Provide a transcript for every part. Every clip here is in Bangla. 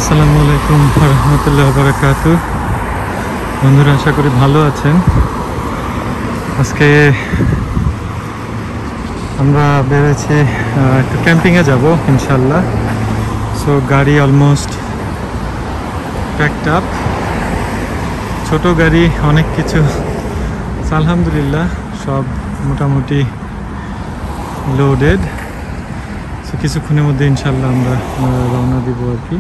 আসসালামু আলাইকুম রহমতুল্লাহ বারাকাতু। বন্ধুরা, আশা করি ভালো আছেন। আজকে আমরা বেরোচ্ছি একটু ক্যাম্পিংয়ে যাব ইনশাল্লাহ। সো গাড়ি অলমোস্ট প্যাকড আপ, ছোট গাড়ি, অনেক কিছু। আলহামদুলিল্লাহ সব মোটামুটি লোডেড। সো কিছুক্ষণের মধ্যে ইনশাল্লাহ আমরা রওনা দিব আর কি।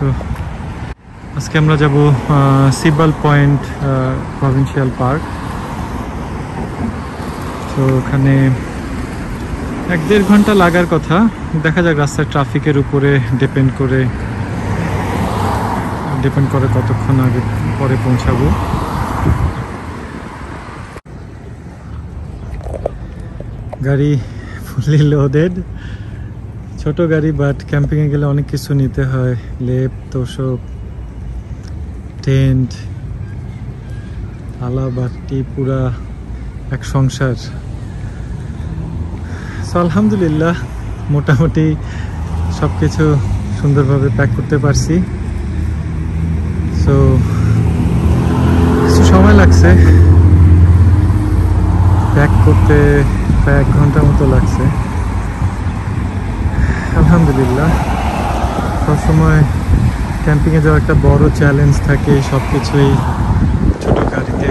সো আজকে আমরা যাব সিবাল পয়েন্ট প্রভিন্সিয়াল পার্ক। তো ওখানে 1-1.5 ঘন্টা লাগার কথা। দেখা যাক, রাস্তার ট্রাফিকের উপরে ডিপেন্ড করে কতক্ষণ আগে পরে পৌঁছাবো। গাড়ি ফুললি লোডেড, ছোট গাড়ি, বাট ক্যাম্পিংয়ে গেলে অনেক কিছু নিতে হয়। লেপ, তোষক, টেন্ট, থালা বাটি, পুরা এক সংসার। সো আলহামদুলিল্লাহ মোটামুটি সব কিছু সুন্দরভাবে প্যাক করতে পারছি। সো কিছু সময় লাগছে প্যাক করতে, প্রায় 1 ঘন্টার মতো লাগছে। আলহামদুলিল্লাহ সবসময় ক্যাম্পিংয়ে যাওয়া একটা বড় চ্যালেঞ্জ থাকে, সব কিছুই ছোট গাড়িতে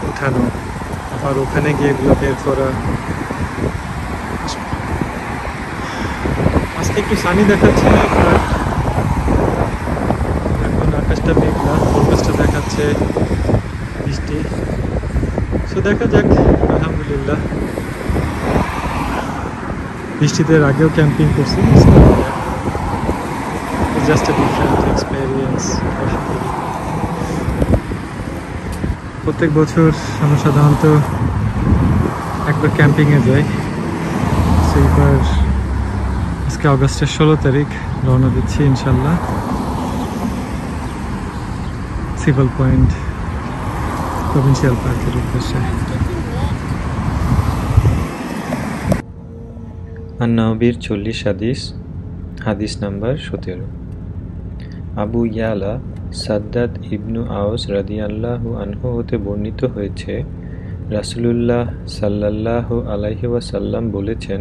উঠানো, আর ওখানে গিয়ে এগুলো বের করা। আজকে একটু সানি দেখাচ্ছে, আর এখন আকাশটা মেঘলা, ফোরকাস্টটা দেখাচ্ছে বৃষ্টি। সো দেখা যাক, আলহামদুলিল্লাহ। বৃষ্টিতে আগেও ক্যাম্পিং করছি, জাস্ট আ ডিফারেন্ট এক্সপেরিয়েন্স। প্রত্যেক বছর আমরা সাধারণত একবার ক্যাম্পিংয়ে যাই। সেইবার আজকে অগাস্টের 16 তারিখ রওনা দিচ্ছি ইনশাল্লাহ সিবাল পয়েন্ট প্রভিন্সিয়াল পার্কের উদ্দেশ্যে। আন-নবীর 40 হাদিস নাম্বার 17। আবু ইয়ালা সাদ্দাদ ইবনু আওস রাদিয়াল্লাহু আনহু হতে বর্ণিত হয়েছে, রাসূলুল্লাহ সাল্লাল্লাহু আলাইহি ওয়াসাল্লাম বলেছেন,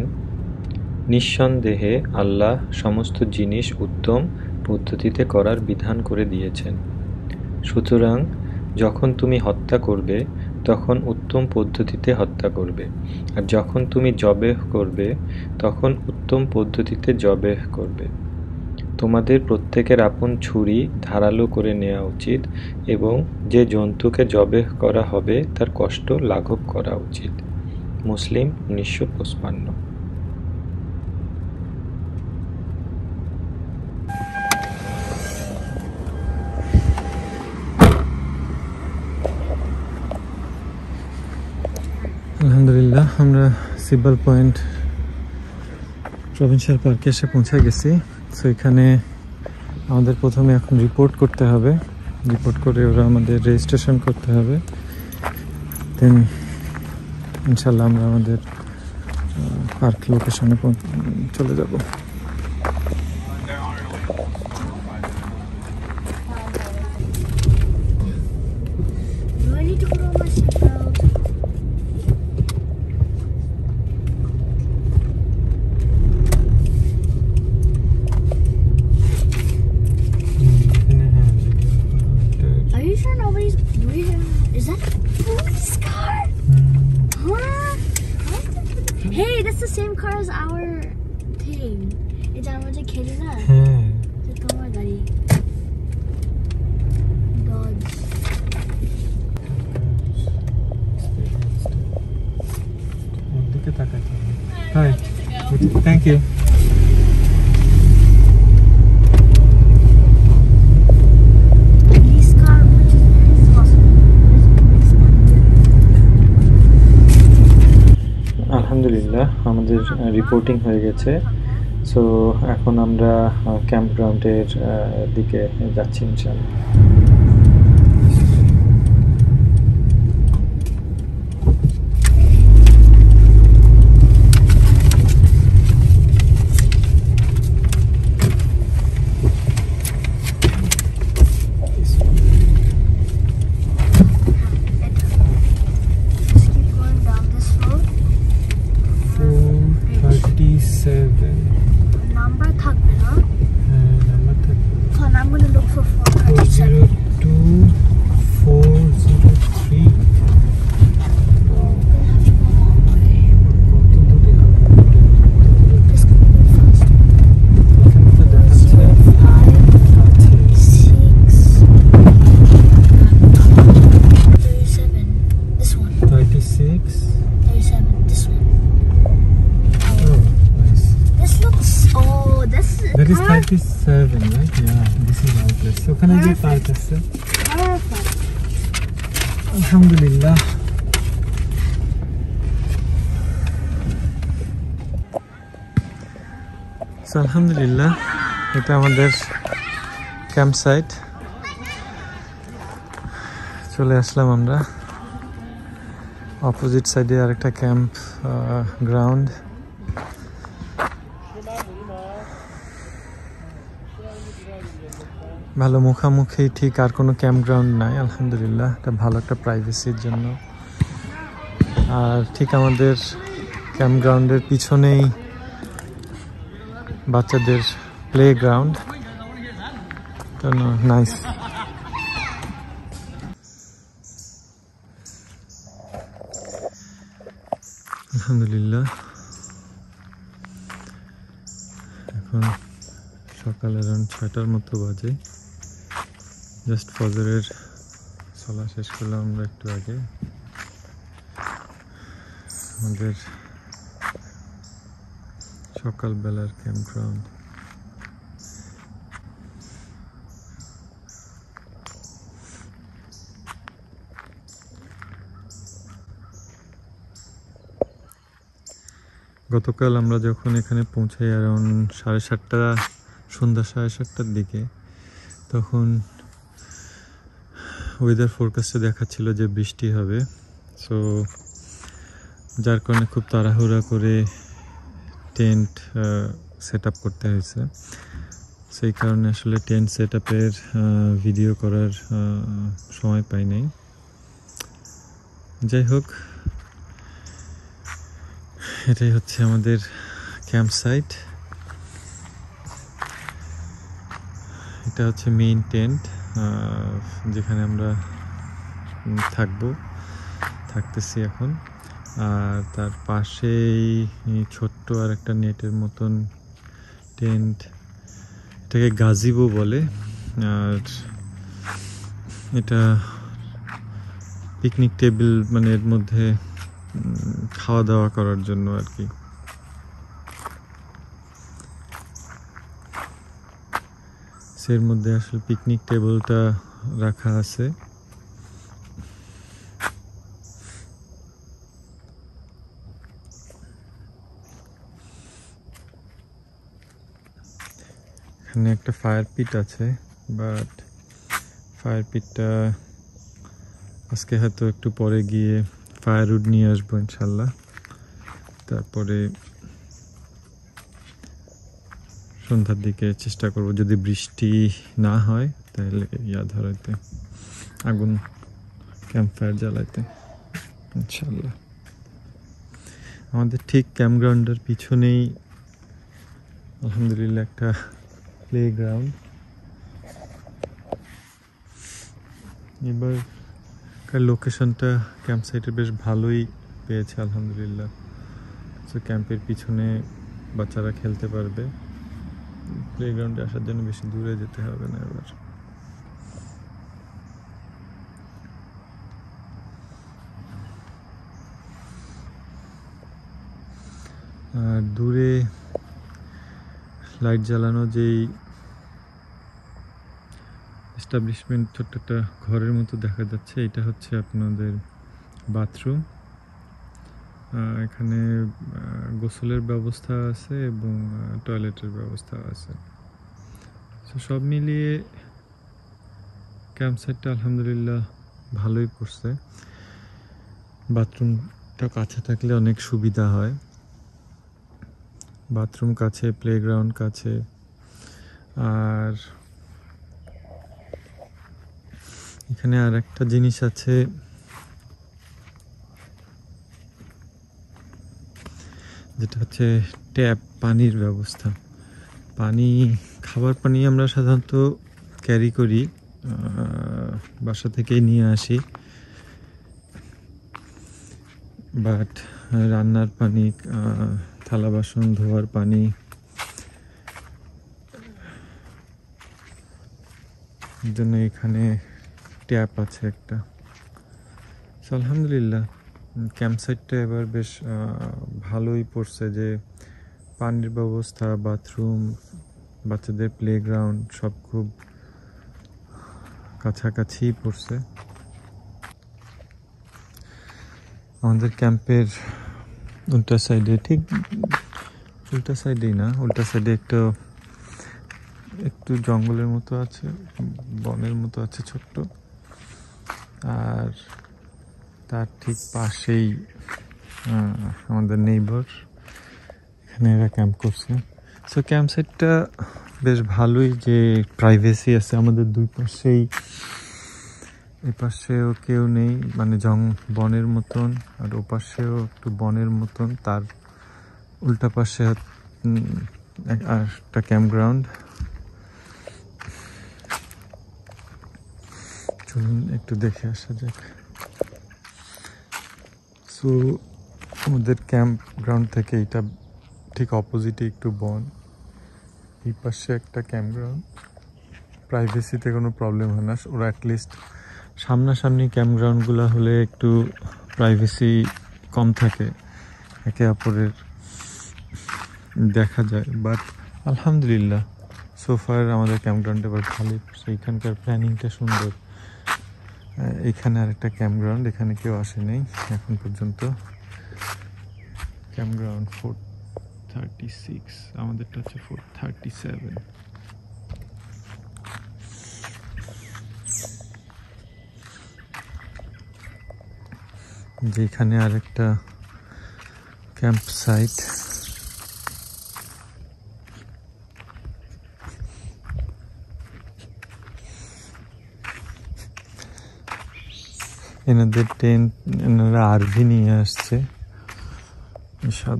নিঃসন্দেহে আল্লাহ সমস্ত জিনিস উত্তম পদ্ধতিতে করার বিধান করে দিয়েছেন। সুতরাং যখন তুমি হত্যা করবে তখন উত্তম পদ্ধতিতে হত্যা করবে, আর যখন তুমি জবেহ করবে তখন উত্তম পদ্ধতিতে জবেহ করবে। তোমাদের প্রত্যেকের আপন ছুরি ধারালো করে নেওয়া উচিত, এবং যে জন্তুকে জবেহ করা হবে তার কষ্ট লাঘব করা উচিত। মুসলিম 1955। আলহামদুলিল্লাহ আমরা সিবাল পয়েন্ট প্রভিন্সিয়াল পার্কে এসে পৌঁছে গেছি। সো এখানে আমাদের প্রথমে এখন রিপোর্ট করতে হবে। রিপোর্ট করে ওরা আমাদের রেজিস্ট্রেশন করতে হবে। দেন ইনশাল্লাহ আমরা আমাদের পার্ক লোকেশনে চলে যাব। Is that police car? Huh? Hey, that's the same car as our thing. It's our kid, na? It's our gari. Dodge. Hi. Thank you. আলহামদুলিল্লাহ আমাদের রিপোর্টিং হয়ে গেছে। সো এখন আমরা ক্যাম্প গ্রাউন্ডের দিকে যাচ্ছি ইনশাআল্লাহ। ওখানে যে পার্ক আছে আলহামদুলিল্লাহ। আলহামদুলিল্লাহ এটা আমাদের ক্যাম্প সাইট। চলে আসলাম আমরা। অপোজিট সাইডে আরেকটা ক্যাম্প গ্রাউন্ড। ভালো মুখামুখি ঠিক আর কোনো ক্যাম্প গ্রাউন্ড নাই আলহামদুলিল্লাহ। এটা ভালো একটা প্রাইভেসির জন্য। আর ঠিক আমাদের ক্যাম্প গ্রাউন্ডের পিছনেই বাচ্চাদের প্লে গ্রাউন্ড। নাইস। আলহামদুলিল্লাহ এখন সকাল অ্যারাউন্ড 6টার মতো বাজে। জাস্ট ফজরের সলা শেষ করলাম আমরা একটু আগে। আমাদের সকালবেলার ক্যাম্প গ্রাউন্ড। গতকাল আমরা যখন এখানে পৌঁছাই অ্যারাউন্ড 7:30 সন্ধ্যা 7:30টার দিকে, তখন ওয়েদার ফোরকাস্টে দেখাচ্ছিল যে বৃষ্টি হবে। সো যার কারণে খুব তাড়াহুড়া করে টেন্ট সেট আপ করতে হয়েছে। সেই কারণে আসলে টেন্ট সেট আপের ভিডিও করার সময় পাই নাই। যাই হোক, এটাই হচ্ছে আমাদের ক্যাম্প সাইট। এটা হচ্ছে মেইন টেন্ট যেখানে আমরা থাকতেছি এখন। আর তার পাশেই ছোট্ট আর একটা নেটের মতন টেন্ট, এটাকে গাজিবো বলে। আর এটা পিকনিক টেবিল, মানে এর মধ্যে খাওয়া দাওয়া করার জন্য আর কি। এর মধ্যে আসলে পিকনিক টেবিলটা রাখা আছে। এখানে একটা ফায়ার পিট আছে, বাট ফায়ার পিটটা আজকে হয়তো একটু পরে গিয়ে ফায়ারউড নিয়ে আসবো ইনশাল্লাহ। তারপরে সন্ধ্যার দিকে চেষ্টা করব, যদি বৃষ্টি না হয় তাহলে ধরাইতে, আগুন ক্যাম্প ফায়ার জ্বালাইতে ইনশাল্লাহ। আমাদের ঠিক ক্যাম্প গ্রাউন্ডের পিছনেই আলহামদুলিল্লাহ একটা প্লে গ্রাউন্ড। এবার লোকেশনটা ক্যাম্প সাইটের বেশ ভালোই পেয়েছে আলহামদুলিল্লাহ। সো ক্যাম্পের পিছনে বাচ্চারা খেলতে পারবে। প্লেগ্রাউন্ডে আসার জন্য বেশি দূরে যেতে হবে না এবার। আর দূরে লাইট জ্বালানো যেই এস্টাবলিশমেন্ট, ছোট্ট একটা ঘরের মতো দেখা যাচ্ছে, এটা হচ্ছে আপনাদের বাথরুম। এখানে গোসলের ব্যবস্থা আছে এবং টয়লেটের ব্যবস্থা আছে। তো সব মিলিয়ে ক্যাম্প সাইটটা আলহামদুলিল্লাহ ভালোই পড়ছে। বাথরুমটা কাছে থাকলে অনেক সুবিধা হয়। বাথরুম কাছে, প্লেগ্রাউন্ড কাছে। আর এখানে আর একটা জিনিস আছে, যেটা হচ্ছে ট্যাপ পানির ব্যবস্থা। খাবার পানি আমরা সাধারণত ক্যারি করি, বাসা থেকেই নিয়ে আসি, বাট রান্নার পানি, থালা বাসন ধোয়ার পানি, জন্য এখানে ট্যাপ আছে একটা। আলহামদুলিল্লাহ ক্যাম্প সাইটটা এবার বেশ ভালোই পড়ছে, যে পানির ব্যবস্থা, বাথরুম, বাচ্চাদের প্লেগ্রাউন্ড সব খুব কাছাকাছি পড়ছে। আমাদের ক্যাম্পের উল্টা সাইডে, ঠিক উল্টা সাইডেই না, উল্টা সাইডে একটু জঙ্গলের মতো আছে, বনের মতো আছে ছোট্ট, আর তার ঠিক পাশেই আমাদের নেইবার, এখানে এরা ক্যাম্প করছে। সো ক্যাম্প সাইটটা বেশ ভালোই, যে প্রাইভেসি আছে আমাদের দুই পাশেই, এই পাশেও কেউ নেই, মানে বনের মতন, আর ও পাশেও একটু বনের মতন, তার উল্টা পাশে আর একটা ক্যাম্প গ্রাউন্ড। চলুন একটু দেখে আসা যাক। সো আমাদের ক্যাম্প গ্রাউন্ড থেকে এটা ঠিক অপোজিটে একটু বন, এই পাশে একটা ক্যাম্প গ্রাউন্ড। প্রাইভেসিতে কোনো প্রবলেম হয় না, ওরা অ্যাটলিস্ট সামনাসামনি ক্যাম্প গ্রাউন্ডগুলো হলে একটু প্রাইভেসি কম থাকে, একে অপরের দেখা যায়। বাট আলহামদুলিল্লাহ সোফার আমাদের ক্যাম্প গ্রাউন্ডে এবার ভালোই, সেইখানকার প্ল্যানিংটা সুন্দর। এখানে আরেকটা ক্যাম্প গ্রাউন্ড, এখানে কেউ আসেনি এখন পর্যন্ত। ক্যাম্প গ্রাউন্ড 436, আমাদেরটা হচ্ছে 437। যেখানে আরেকটা ক্যাম্প সাইট, এনাদের টেন্ট, এনারা আরভি নিয়ে আসছে, সব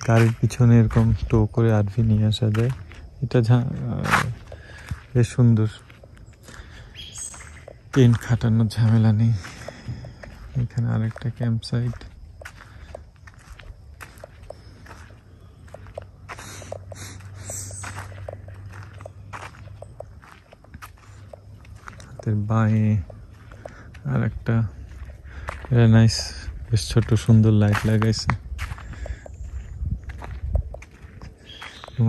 গাড়ির পিছনে এরকম টো করে আরভি নিয়ে আসা যায়। এটা বেশ সুন্দর, টেন্ট খাটানোর ঝামেলা নেই। এখানে আরেকটা ক্যাম্প সাইট, হাতের বাঁয়ে আর একটা নাইস, বেশ ছোট সুন্দর লাইট লাগাইছে,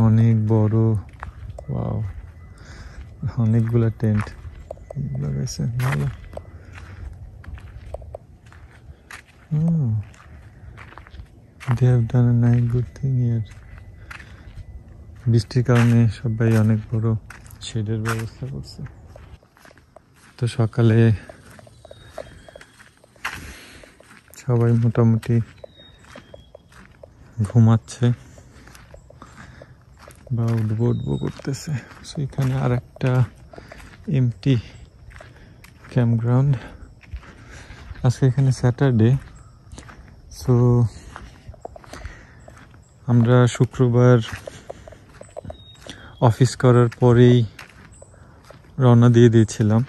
অনেক বড়, ওয়াও, অনেকগুলা টেন্ট লাগাইছে, ভালো। They have done a nice good thing here. বৃষ্টির কারণে সবাই অনেক বড় শেডের ব্যবস্থা করছে। তো সকালে সবাই মোটামুটি ঘুমাচ্ছে বা উঠবো করতেছে। সো এখানে আর একটা এমটি ক্যাম্প গ্রাউন্ড। আজকে এখানে স্যাটারডে, সো আমরা শুক্রবার অফিস করার পরেই রওনা দিয়ে দিয়েছিলাম,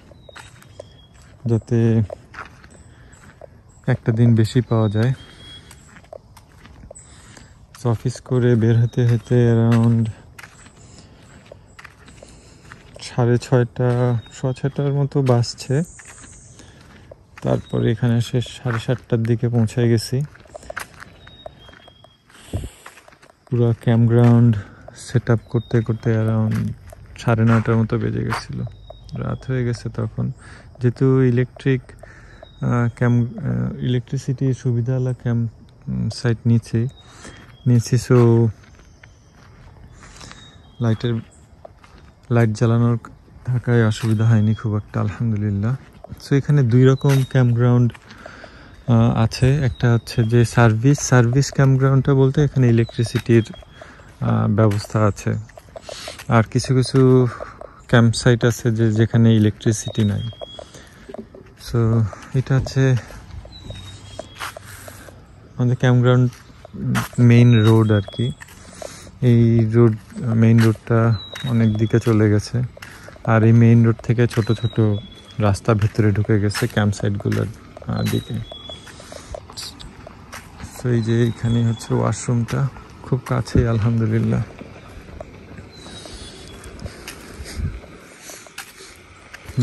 যাতে একটা দিন বেশি পাওয়া যায়। অফিস করে বের হতে হতে অ্যারাউন্ড 6:30 মতো বাজছে। তারপরে এখানে এসে 7:30টার দিকে পৌঁছে গেছি। পুরো ক্যাম্প গ্রাউন্ড সেট আপ করতে করতে অ্যারাউন্ড 9:30টার মতো বেজে গেছিল, রাত হয়ে গেছে তখন। যেহেতু ইলেকট্রিসিটির সুবিধাওয়ালা ক্যাম্প সাইট নিয়েছি, সো লাইট জ্বালানোর থাকায় অসুবিধা হয়নি খুব একটা, আলহামদুলিল্লাহ। সো এখানে 2 রকম ক্যাম্প গ্রাউন্ড আছে। একটা হচ্ছে যে সার্ভিস ক্যাম্প গ্রাউন্ডটা বলতে এখানে ইলেকট্রিসিটির ব্যবস্থা আছে, আর কিছু কিছু ক্যাম্প সাইট আছে যেখানে ইলেকট্রিসিটি নাই। সো এটা হচ্ছে আমাদের ক্যাম্প গ্রাউন্ড মেইন রোড আর কি। এই মেইন রোডটা অনেক দিকে চলে গেছে, আর এই মেইন রোড থেকে ছোট ছোট রাস্তা ভেতরে ঢুকে গেছে ক্যাম্প সাইটগুলোর দিকে। তো এই যে এখানে হচ্ছে ওয়াশরুমটা, খুব কাছেই আলহামদুলিল্লাহ।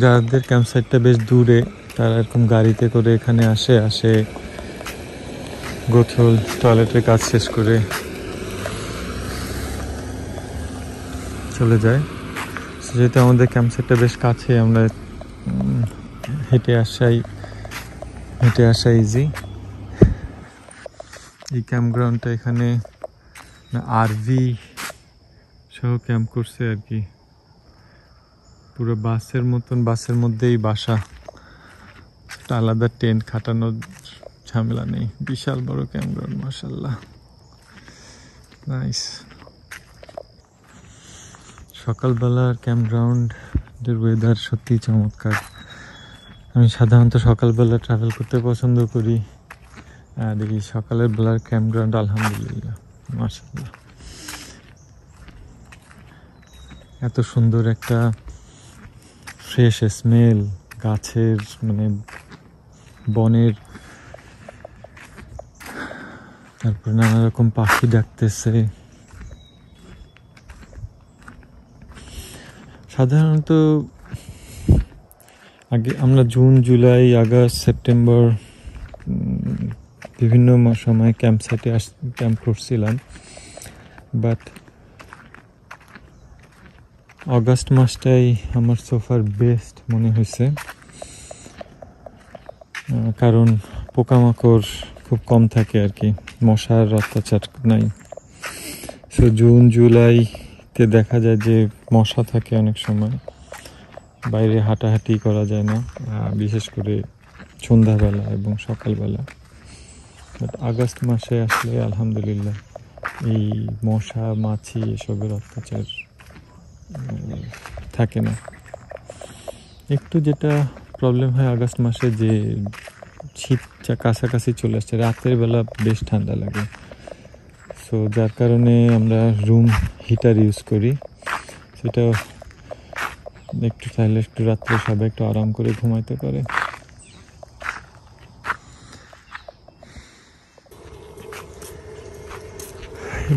যাদের ক্যাম্প সাইটটা বেশ দূরে, তারা এরকম গাড়িতে করে এখানে আসে গোসল টয়লেটের কাজ শেষ করে চলে যায়। যেহেতু আমাদের ক্যাম্প সাইটটা বেশ কাছে, আমরা হেঁটে আসা ইজি। এই ক্যাম্পগ্রাউন্ডটা এখানে আরভি সহ ক্যাম্প করছে আর কি, পুরো বাসের মতন, বাসের মধ্যেই বাসা, একটা আলাদা টেন্ট খাটানোর ঝামেলা নেই। বিশাল বড় ক্যাম্পগ্রাউন্ড, মাশাআল্লাহ, নাইস। সকালবেলার ক্যাম্পগ্রাউন্ডের ওয়েদার সত্যি চমৎকার। আমি সাধারণত সকালবেলা ট্রাভেল করতে পছন্দ করি, দেখি সকালের বেলার ক্যাম্পগ্রাউন্ড আলহামদুলিল্লাহ মাশাআল্লাহ, এত সুন্দর একটা ফ্রেশ স্মেল, গাছের মানে বনের, তারপর নানা রকম পাখি ডাকতেছে। সাধারণত আগে আমরা জুন, জুলাই, আগস্ট, সেপ্টেম্বর বিভিন্ন সময় ক্যাম্প সাইটে ক্যাম্প করছিলাম, বাট অগাস্ট মাসটাই আমার সোফার বেস্ট মনে হয়েছে, কারণ পোকামাকড় খুব কম থাকে আর কি, মশার অত্যাচার নাই। সো জুন জুলাইতে দেখা যায় যে মশা থাকে অনেক সময়, বাইরে হাঁটাহাঁটি করা যায় না, বিশেষ করে সন্ধ্যাবেলা এবং সকালবেলা। বাট আগস্ট মাসে আসলে আলহামদুলিল্লাহ এই মশা মাছি এসবের অত্যাচার থাকে না। একটু যেটা প্রবলেম হয় আগস্ট মাসে, যে শীত কাছাকাছি চলে আসছে, রাতের বেলা বেশ ঠান্ডা লাগে, সো যার কারণে আমরা রুম হিটার ইউজ করি। সেটা একটু চাইলে একটু রাত্রে সবাই একটু আরাম করে ঘুমাইতে পারে।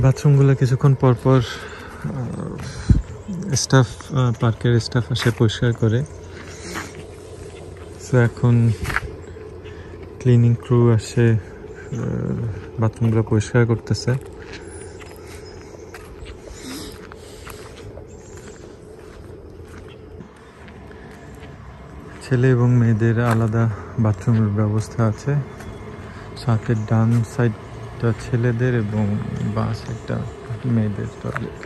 বাথরুমগুলো কিছুক্ষণ পর পর স্টাফ, পার্কের স্টাফ আসে পরিষ্কার করে। সো এখন ক্লিনিং ক্রু আসে বাথরুমগুলো পরিষ্কার করতেছে। ছেলে এবং মেয়েদের আলাদা বাথরুমের ব্যবস্থা আছে, সাথে ডান সাইডটা ছেলেদের এবং বাঁ সাইডটা মেয়েদের টয়লেট।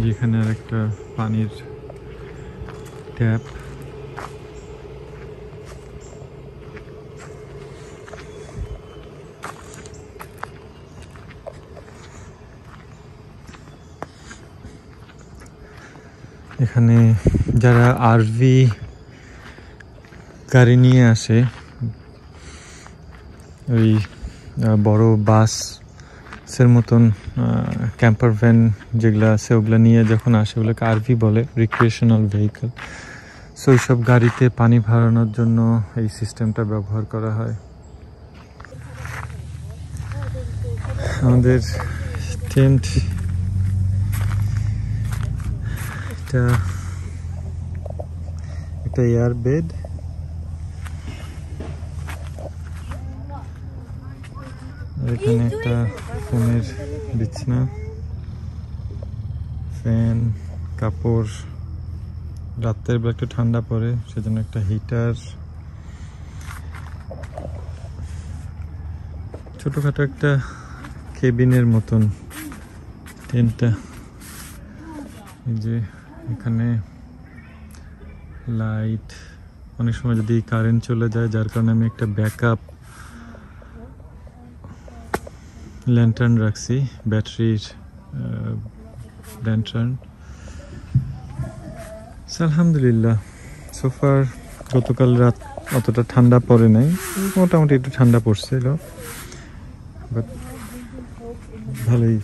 যেখানে আর একটা পানির ট্যাপ। এখানে যারা আরভি গাড়ি নিয়ে আসে, ওই বড় বাসের মতন ক্যাম্পার ভ্যান যেগুলো আছে, ওগুলো নিয়ে যখন আসে ওগুলোকে আরভি বলে, রিক্রিয়েশনাল ভেহিকল। সো এইসব গাড়িতে পানি ভরানোর জন্য এই সিস্টেমটা ব্যবহার করা হয়। আমাদের টেন্ট একটা এয়ার বেড, এখানে একটা ফোনের বিছনা, ফ্যান, কাপড়, রাতের বেলা একটু ঠান্ডা পড়ে সেজন্য একটা হিটার, ছোটখাটো একটা কেবিনের মতন টেন্টটা। এই যে এখানে লাইট, অনেক সময় যদি কারেন্ট চলে যায় যার কারণে আমি একটা ব্যাকআপ ল্যান্টার্ন রাখছি, ব্যাটারির ল্যান্টার্ন। আলহামদুলিল্লাহ সোফার গতকাল রাত অতটা ঠান্ডা পড়ে নাই, মোটামুটি একটু ঠান্ডা পড়ছিল, বাট ভালোই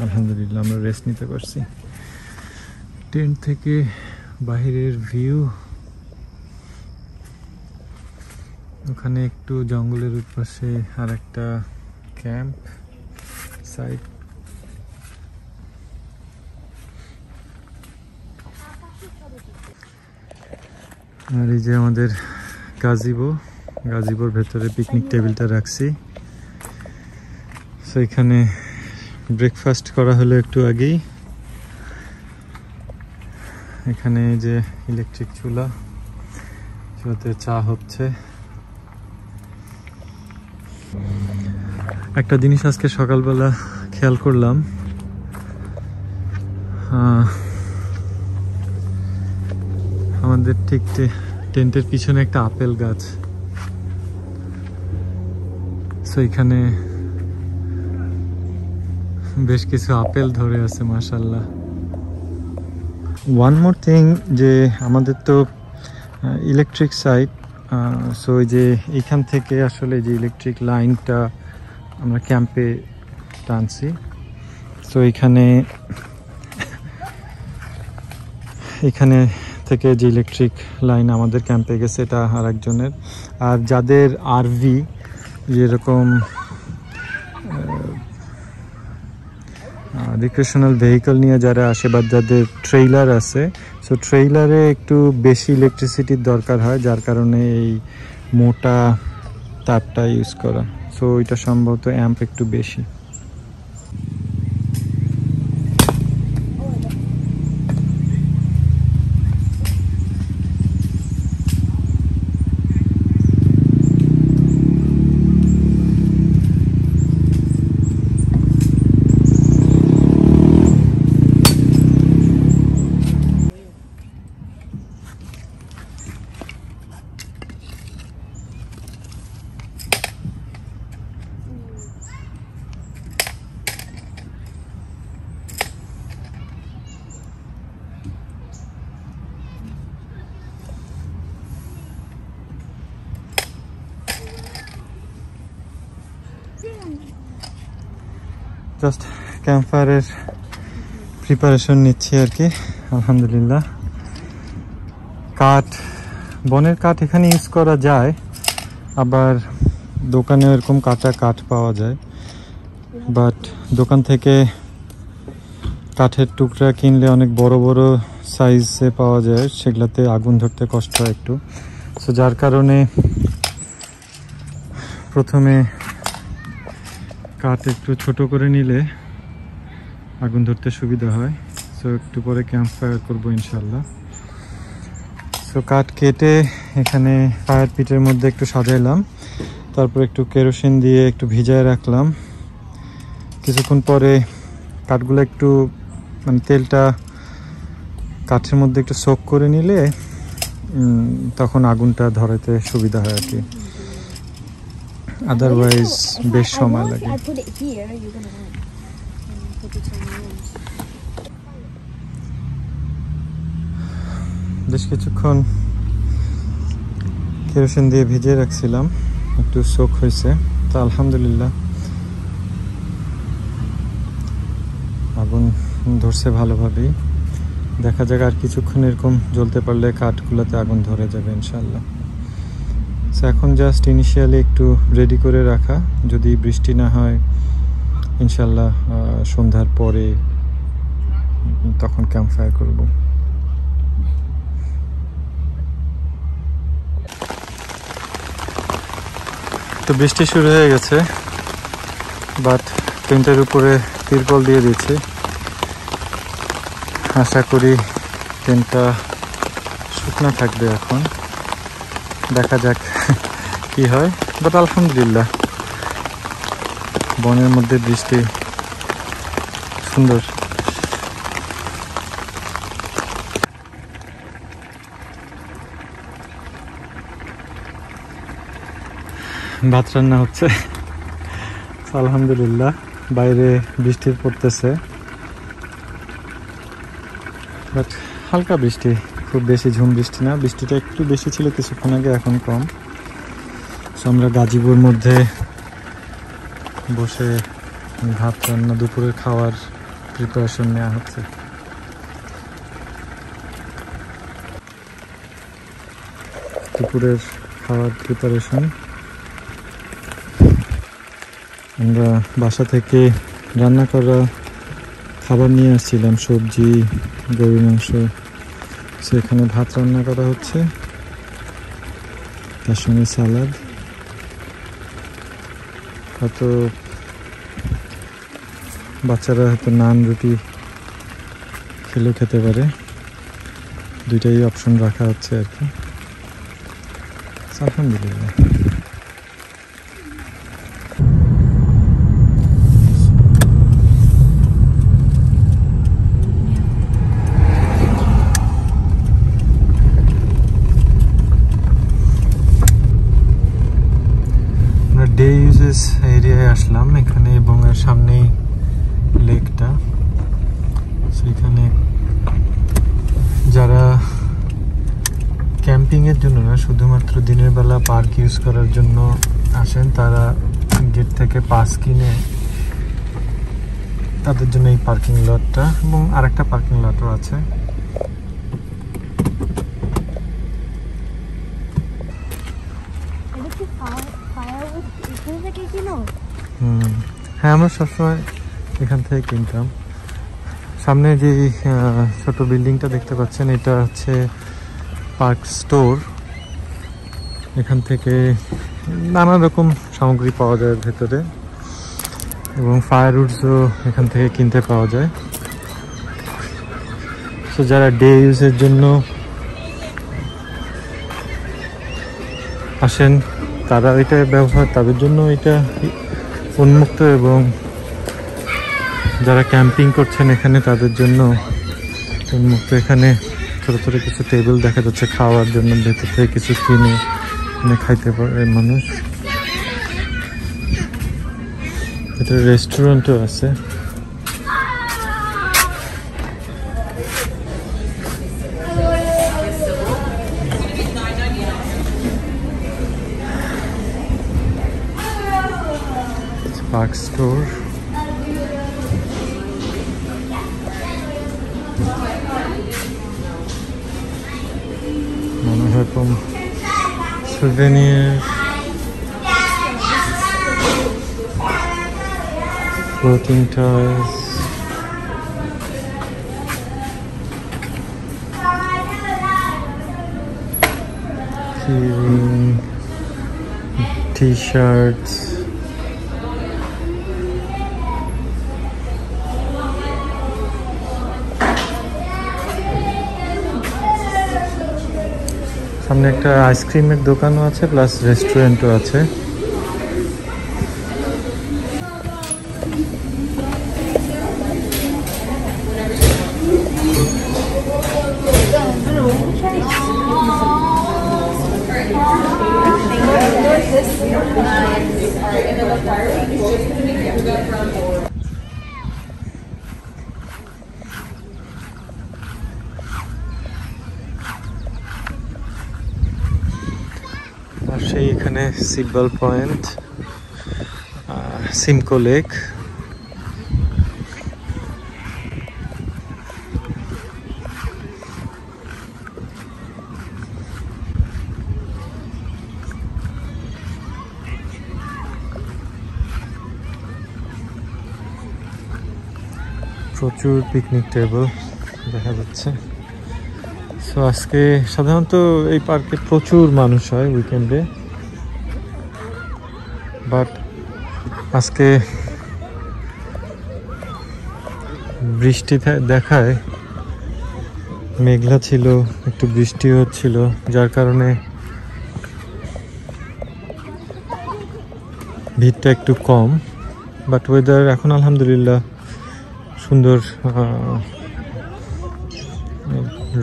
আলহামদুলিল্লাহ আমরা রেস্ট নিতে পারছি। টেন্ট থেকে বাহিরের ভিউ, ওখানে একটু জঙ্গলের উপাশে আর একটা ক্যাম্প সাইট। আর এই যে আমাদের গাজিবোর ভেতরে পিকনিক টেবিলটা রাখছি। সো এখানে ব্রেকফাস্ট করা হলো একটু আগেই। এখানে যে ইলেকট্রিক চুলাতে চা হচ্ছে। একটা জিনিস আজকে সকালবেলা খেয়াল করলাম, আমাদের ঠিক টেন্টের পিছনে একটা আপেল গাছ, সো এখানে বেশ কিছু আপেল ধরে আছে মাশাআল্লাহ। ওয়ান মোর থিং, যে আমাদের তো ইলেকট্রিক সাইট, সো এই যে এইখান থেকে আসলে যে ইলেকট্রিক লাইনটা আমরা ক্যাম্পে টানছি, সো এখানে থেকে যে ইলেকট্রিক লাইন আমাদের ক্যাম্পে গেছে এটা আর একজনের। আর যাদের আরভি, যেরকম রিক্রিয়েশনাল ভেহিকল নিয়ে যারা আসে বা যাদের ট্রেইলার আছে, সো ট্রেইলারে একটু বেশি ইলেকট্রিসিটির দরকার হয়, যার কারণে এই মোটা তারটা ইউজ করা। সো এটা সম্ভবত অ্যাম্প একটু বেশি। জাস্ট ক্যাম্পফায়ারের প্রিপারেশন নিচ্ছি আর কি। আলহামদুলিল্লাহ, বনের কাঠ এখানে ইউজ করা যায়, আবার দোকানে এরকম কাটা কাঠ পাওয়া যায়, বাট দোকান থেকে কাঠের টুকরা কিনলে অনেক বড় বড় সাইজে পাওয়া যায়, সেগুলাতে আগুন ধরতে কষ্ট হয় একটু। সো যার কারণে প্রথমে কাঠ একটু ছোট করে নিলে আগুন ধরতে সুবিধা হয়। সো একটু পরে ক্যাম্প ফায়ার করবো ইনশাল্লাহ। সো কাঠ কেটে এখানে ফায়ার পিটের মধ্যে একটু সাজাইলাম, তারপর একটু কেরোসিন দিয়ে একটু ভিজায় রাখলাম। কিছুক্ষণ পরে কাঠগুলো একটু মানে তেলটা কাঠের মধ্যে একটু সোক করে নিলে তখন আগুনটা ধরাতে সুবিধা হয় আর কি, আদারওয়াইজ বেশ সময় লাগে। বেশ কিছুক্ষণ কেরোসিন দিয়ে ভিজিয়ে রাখছিলাম, একটু সোক হয়েছে, তা আলহামদুলিল্লাহ আগুন ধরছে ভালোভাবেই। দেখা যাক আর কিছুক্ষণ এরকম জ্বলতে পারলে কাঠগুলোতে আগুন ধরে যাবে ইনশাল্লাহ। সো এখন জাস্ট ইনিশিয়ালি একটু রেডি করে রাখা, যদি বৃষ্টি না হয় ইনশাল্লাহ সন্ধ্যার পরে তখন ক্যাম্প ফায়ার করবো। তো বৃষ্টি শুরু হয়ে গেছে, বাট টেন্টের উপরে তিরপল দিয়ে দিয়েছি। আশা করি টেন্টটা শুকনো থাকবে এখন, দেখা যাক কি হয়। বাট আলহামদুলিল্লাহ বনের মধ্যে বৃষ্টি সুন্দর। ভাত রান্না হচ্ছে আলহামদুলিল্লাহ, বাইরে বৃষ্টি পড়তেছে, বাট হালকা বৃষ্টি, খুব বেশি ঝুম বৃষ্টি না। বৃষ্টিটা একটু বেশি ছিল কিছুক্ষণ আগে, এখন কম। সো আমরা গাজীপুর মধ্যে বসে ভাত রান্না, দুপুরের খাওয়ার প্রিপারেশন নেওয়া হচ্ছে। দুপুরের খাওয়ার প্রিপারেশন আমরা বাসা থেকে রান্না করা খাবার নিয়ে আসছিলাম, সবজি, গরুর মাংস। সেখানে ভাত রান্না করা হচ্ছে, তার সঙ্গে সালাদ। হয়তো বাচ্চারা হয়তো নান রুটি খেলেও খেতে পারে, দুইটাই অপশন রাখা হচ্ছে আর কি। আলহামদুলিল্লাহ। ডে ইউজেস এরিয়ায় আসলাম এখানে, এবং এর সামনেই লেকটা। সেখানে যারা ক্যাম্পিংয়ের জন্য না, শুধুমাত্র দিনের বেলা পার্ক ইউজ করার জন্য আসেন, তারা গেট থেকে পাস কিনে তাদের জন্য এই পার্কিং লটটা, এবং আরেকটা পার্কিং লটও আছে। হ্যাঁ, আমরা সবসময় এখান থেকে কিনতাম। সামনে যে ছোট বিল্ডিংটা দেখতে পাচ্ছেন, এটা হচ্ছে পার্ক স্টোর। এখান থেকে নানা রকম সামগ্রী পাওয়া যায় ভেতরে, এবং ফায়ারউডসও এখান থেকে কিনতে পাওয়া যায়। তো যারা ডে ইউজের জন্য আসেন, তারা এটা ব্যবহার, তাদের জন্য এটা উন্মুক্ত, এবং যারা ক্যাম্পিং করছেন এখানে তাদের জন্য উন্মুক্ত। এখানে ছোটো ছোটো কিছু টেবিল দেখা যাচ্ছে খাওয়ার জন্য, ভেতর থেকে কিছু কিনে এখানে খাইতে পারে মানুষ। ভেতরে রেস্টুরেন্টও আছে। Park store. নানা রকম souvenir, clothing toys, keyring, t-shirts, সামনে একটা আইসক্রিমের দোকানও আছে, প্লাস রেস্টুরেন্টও আছে। আর সেই এখানে সিম্বল পয়েন্ট, সিমকো লেক। প্রচুর পিকনিক টেবিল দেখা যাচ্ছে। সো আজকে সাধারণত এই পার্কে প্রচুর মানুষ হয় উইকেন্ডে, বাট আজকে বৃষ্টি দেখায়, মেঘলা ছিল, একটু বৃষ্টি হচ্ছিল, যার কারণে ভিড়টা একটু কম। বাট ওয়েদার এখন আলহামদুলিল্লাহ সুন্দর,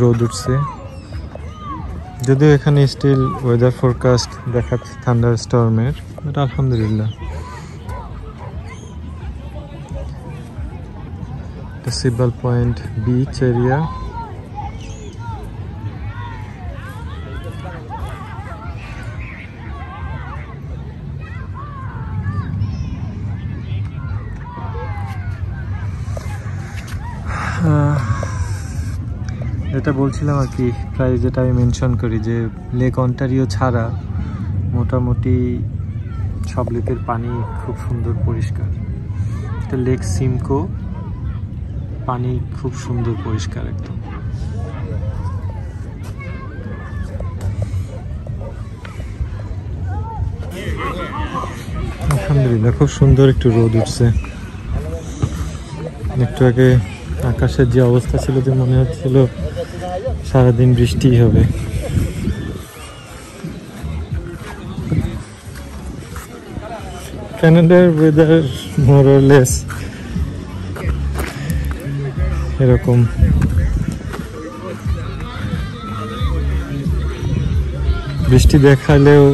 রোদ উঠছে, যদিও এখানে স্টিল ওয়েদার ফোরকাস্ট দেখাচ্ছে থান্ডার স্টর্মের, বাট আলহামদুলিল্লাহ। Symbol point beach area. যেটা বলছিলাম আর কি, প্রায় যেটা আমি মেনশন করি, যে লেক অন্টারিও ছাড়া মোটামুটি সব লেকের পানি খুব সুন্দর পরিষ্কার। এটা লেক সিমকো, পানি খুব সুন্দর পরিষ্কার একদম। আলহামদুলিল্লাহ খুব সুন্দর একটু রোদ উঠছে। একটু আগে আকাশের যে অবস্থা ছিল যে মনে হচ্ছিল সারাদিন বৃষ্টি হবে। কানাডার ওয়েদার মোর অর লেস এরকম। বৃষ্টি দেখালেও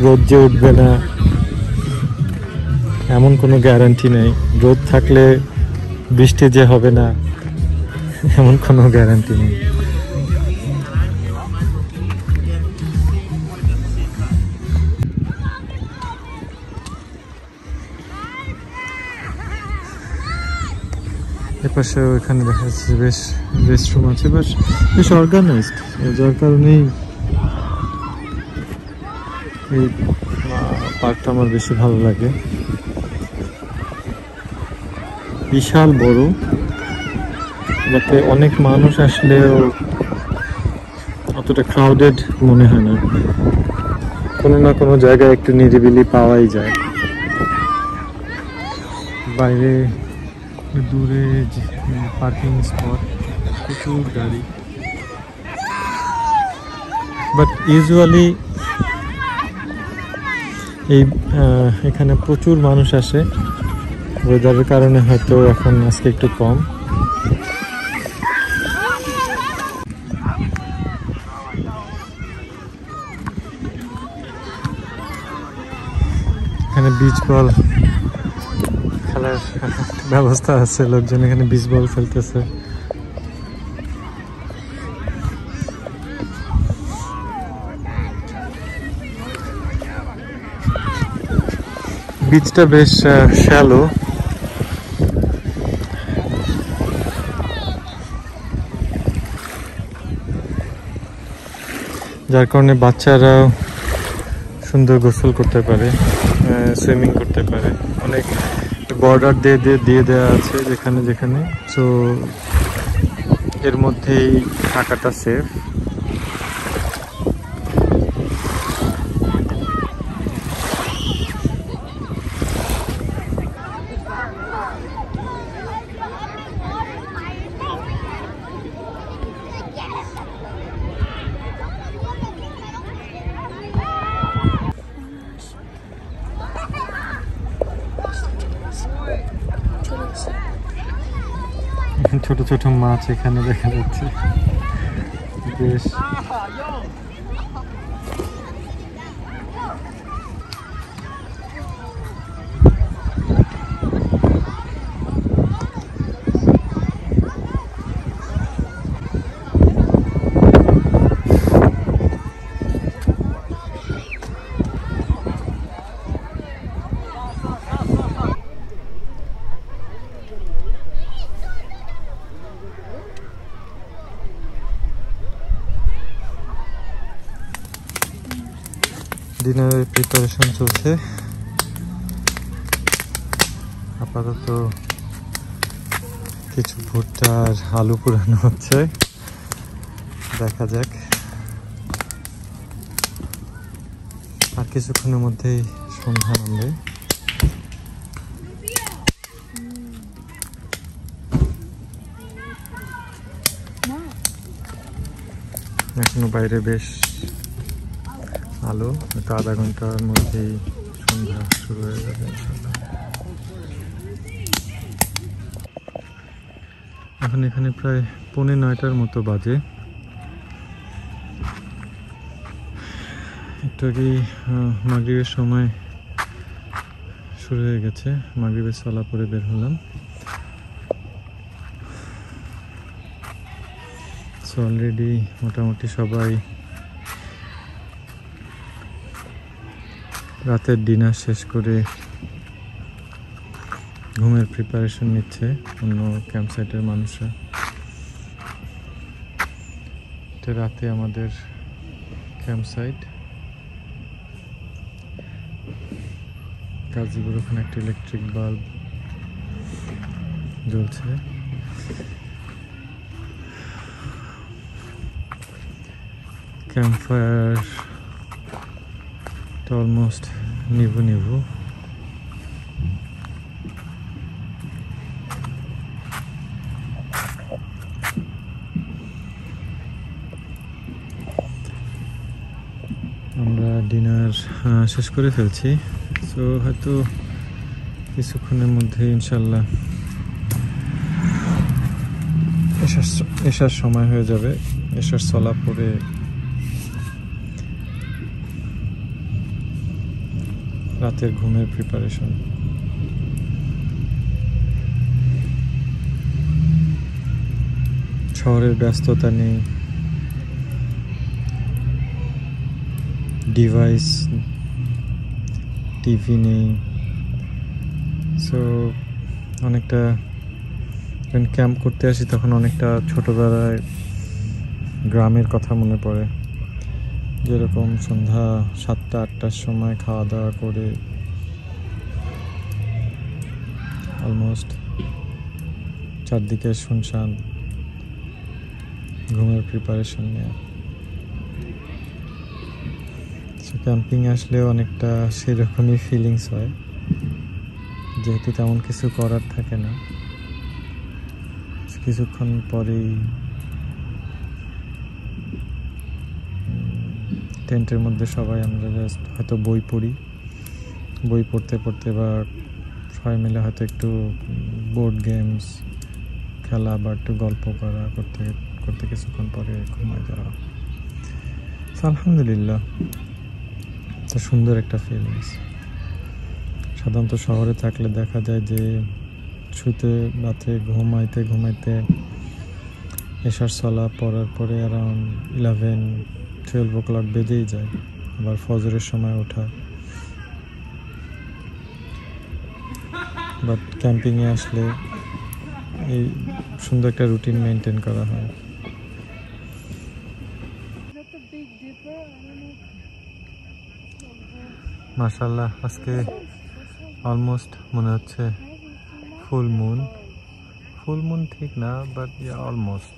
রোদ যে উঠবে না এমন কোনো গ্যারান্টি নেই, রোদ থাকলে বৃষ্টি যে হবে না এমন কোনো গ্যারান্টি নেই। এপাশেও এখানে দেখা যাচ্ছে বেশ রেস্টরুম আছে, বেশ অর্গানাইজড, যার কারণেই এই পার্কটা আমার বেশি ভালো লাগে। বিশাল বড়, যাতে অনেক মানুষ আসলেও অতটা ক্রাউডেড মনে হয় না, কোনো না কোনো জায়গায় একটু নিরিবিলি পাওয়াই যায়। বাইরে দূরে পার্কিং স্পট, প্রচুর গাড়ি, বাট ইউজুয়ালি এই এখানে প্রচুর মানুষ আসে, ওয়েদারের কারণে হয়তো এখন আজকে একটু কম। এখানে বিচ বল খেলার ব্যবস্থা আছে, লোকজন এখানে বিচ বল খেলতেছে। বিচটা বেশ শ্যালো, যার কারণে বাচ্চারাও সুন্দর গোসল করতে পারে, সুইমিং করতে পারে। অনেক বর্ডার দিয়ে দেওয়া আছে যেখানে যেখানে, সো এর মধ্যেই থাকাটা সেফ। ছোট ছোট মাছ এখানে দেখা যাচ্ছে, বেশ ডিনারের প্রিপারেশন চলছে। আপাতত কিছু ভুট্টা আর আলু পুরানো হচ্ছে, দেখা যাক। আর কিছুক্ষণের মধ্যেই সন্ধ্যা নামবে। এখনো বাইরে বেশ আলো, হয়তো আধা ঘন্টার মধ্যেই সন্ধ্যা শুরু হয়ে যাবে ইনশাআল্লাহ। এখন এখানে প্রায় 9:45 মতো বাজে। একটু আগেই মাগরিবের সময় শুরু হয়ে গেছে, মাগরিবের সালাত পড়ে বের হলাম। সো অলরেডি মোটামুটি সবাই রাতের ডিনার শেষ করে ঘুমের প্রিপারেশন নিচ্ছে অন্য ক্যাম্প সাইটের মানুষরা। এটা রাতে আমাদের ক্যাম্প সাইট। গাজীপুর ওখানে একটা ইলেকট্রিক বাল্ব জ্বলছে। ক্যাম্প ফায়ার অলমোস্ট নিভু। ডিনার শেষ করে ফেলছি। সো হয়তো কিছুক্ষণের মধ্যে ইনশাল্লাহ এসার সময় হয়ে যাবে। এসার সলা পরে রাতের ঘুমের প্রিপারেশন। শহরের ব্যস্ততা নেই, ডিভাইস টিভি নেই। সো অনেকটা যখন ক্যাম্প করতে আসি তখন অনেকটা ছোটোবেলায় গ্রামের কথা মনে পড়ে, যেরকম সন্ধ্যা 7টা-8টার সময় খাওয়া দাওয়া করে অলমোস্ট চারদিকে শুনশান, ঘুমের প্রিপারেশন নেওয়া। সো ক্যাম্পিং আসলেও অনেকটা সেরকমই ফিলিংস হয়, যেহেতু তেমন কিছু করার থাকে না। কিছুক্ষণ পরেই টেন্টের মধ্যে সবাই আমরা জাস্ট হয়তো বই পড়ি, বই পড়তে পড়তে বা সবাই মিলে হয়তো একটু বোর্ড গেমস খেলা বা একটু গল্প করা করতে করতে কিছুক্ষণ পরে ঘুমায় যাওয়া। আলহামদুলিল্লাহ, তো সুন্দর একটা ফিলিংস। সাধারণত শহরে থাকলে দেখা যায় যে শুতে রাতে ঘুমাইতে এসার সলা পড়ার পরে অ্যারাউন্ড 11-12 o'clock বেজেই যায়, আবার ফজরের সময় ওঠা। বাট ক্যাম্পিংয়ে আসলে এই সুন্দর একটা রুটিন মেনটেন করা হয়। মাশাআল্লাহ, আজকে অলমোস্ট মনে হচ্ছে ফুল মুন ঠিক না, but almost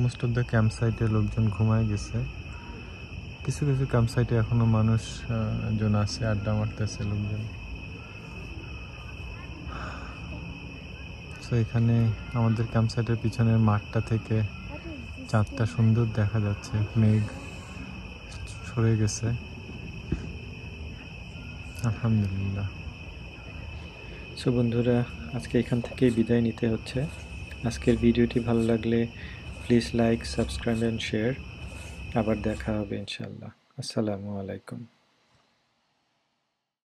most of the camp সাইটে লোকজন ঘুমায় গেছে। কিছু কিছু ক্যাম্প সাইটে এখনো মানুষ জন আছে, আড্ডা মারতেছে লোকজন। তো এখানে আমাদের ক্যাম্প সাইটের পিছনের মাঠটা থেকে চাঁদটা সুন্দর দেখা যাচ্ছে, মেঘ সরে গেছে। আলহামদুলিল্লাহ। সো বন্ধুরা, আজকে এখান থেকেই বিদায় নিতে হচ্ছে। আজকের ভিডিওটি ভালো লাগলে please like, subscribe and share. আবার দেখা হবে ইনশাআল্লাহ। আসসালামু আলাইকুম।